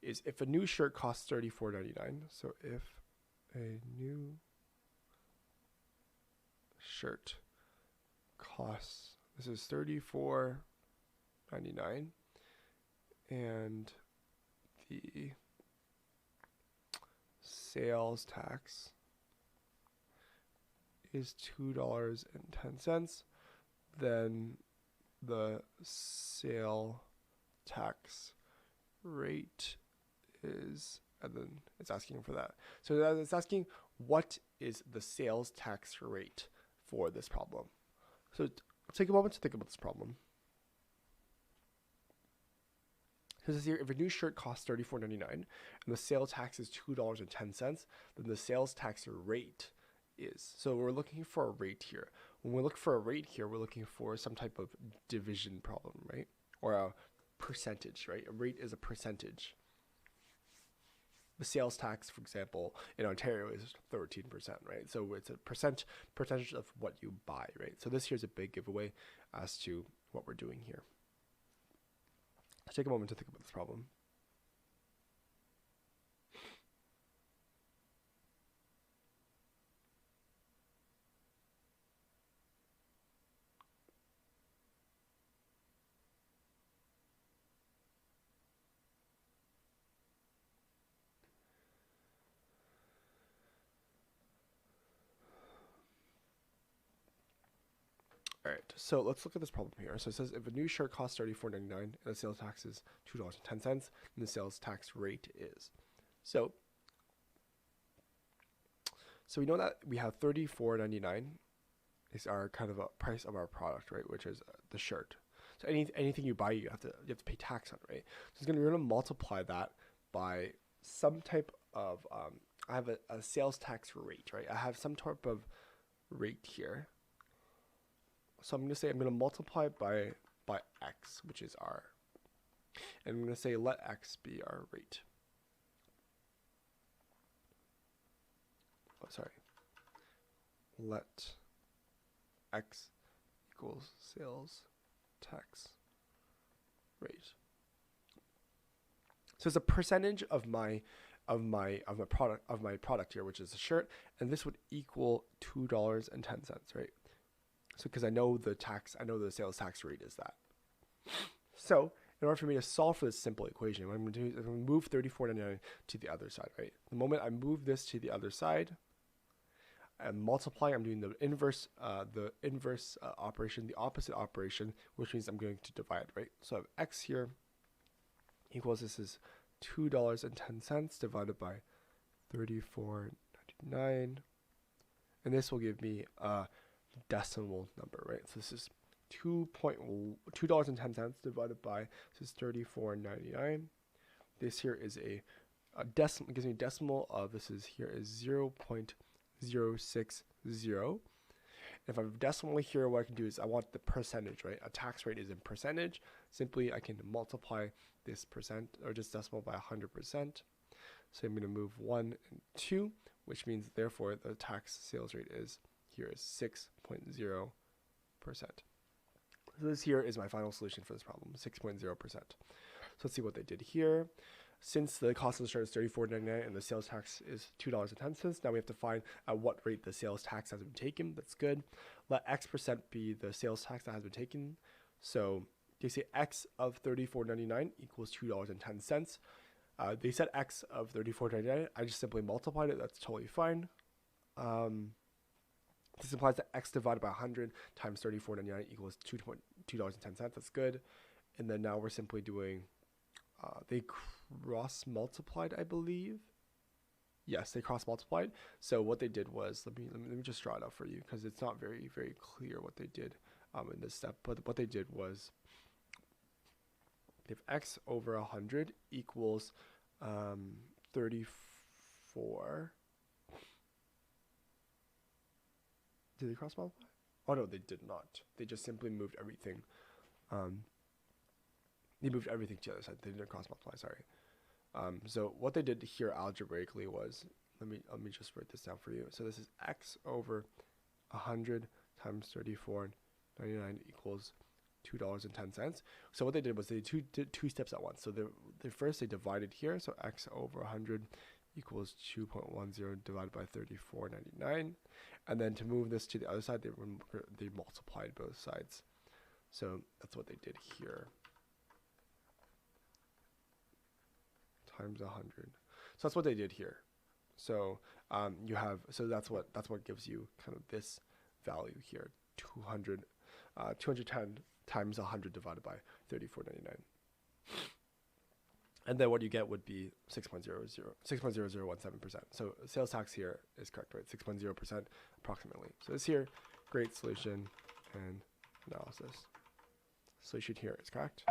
is if a new shirt costs $34.99. So if a new shirt costs, this is $34.99, and the sales tax is $2.10, then the sale tax rate is, and then it's asking for that. So it's asking what is the sales tax rate for this problem. So take a moment to think about this problem. So this here, if a new shirt costs $34.99 and the sales tax is $2.10, then the sales tax rate is. So we're looking for a rate here. When we look for a rate here, we're looking for some type of division problem, right? Or a percentage, right? A rate is a percentage. The sales tax, for example, in Ontario is 13%, right? So it's a percentage of what you buy, right? So this here's a big giveaway as to what we're doing here. Let's take a moment to think about this problem. All right, so let's look at this problem here. So it says if a new shirt costs $34.99 and the sales tax is $2.10, then the sales tax rate is. So we know that we have $34.99 is our kind of a price of our product, right? Which is the shirt. So anything you buy, you have to pay tax on, right? So we're going to multiply that by some type of I have a sales tax rate, right? I have some type of rate here. So I'm going to say I'm going to multiply by x, which is r. And I'm going to say let x be our rate. Oh, sorry. Let x equals sales tax rate. So it's a percentage of my product here, which is the shirt, and this would equal $2.10, right? So because I know the sales tax rate is that. So in order for me to solve for this simple equation, what I'm going to do is I'm going to move $34.99 to the other side, right? The moment I move this to the other side and multiply, I'm doing the inverse operation, the opposite operation, which means I'm going to divide, right? So I have x here equals, this is $2.10 divided by $34.99, and this will give me a decimal number, right? So this is $2.10 divided by, this is $34.99. This here is a decimal, gives me a decimal of, this is here is 0.060. If I have a decimal here, what I can do is I want the percentage, right? A tax rate is in percentage. Simply, I can multiply this percent or this decimal by 100%. So I'm going to move 1 and 2, which means therefore the tax sales rate is here is 6.0%. So this here is my final solution for this problem, 6.0%. So let's see what they did here. Since the cost of the shirt is $34.99 and the sales tax is $2.10, now we have to find at what rate the sales tax has been taken. That's good. Let X% be the sales tax that has been taken. So they say X of $34.99 equals $2.10. They said X of $34.99. I just simply multiplied it. That's totally fine. This implies that X divided by 100 times $34.99 equals $2.10. That's good. And then now we're simply doing, they cross multiplied, I believe. Yes, they cross multiplied. So what they did was, let me just draw it out for you because it's not very clear what they did in this step. But what they did was, if X over 100 equals 34. Did they cross multiply? Oh no, they did not. They just simply moved everything. They moved everything to the other side. They didn't cross multiply. Sorry. So what they did here algebraically was, let me just write this down for you. So this is X over 100 times 34.99 equals $2.10. So what they did was they did two steps at once. So they divided here. So x over 100 equals 2.10 divided by 34.99. And then to move this to the other side, they multiplied both sides. So that's what they did here. Times 100. So that's what they did here. So that's what gives you kind of this value here, 210 times 100 divided by 34.99. And then what you get would be 6.0017%. So sales tax here is correct, right? 6.0% approximately. So this here, great solution and analysis. Solution here is correct.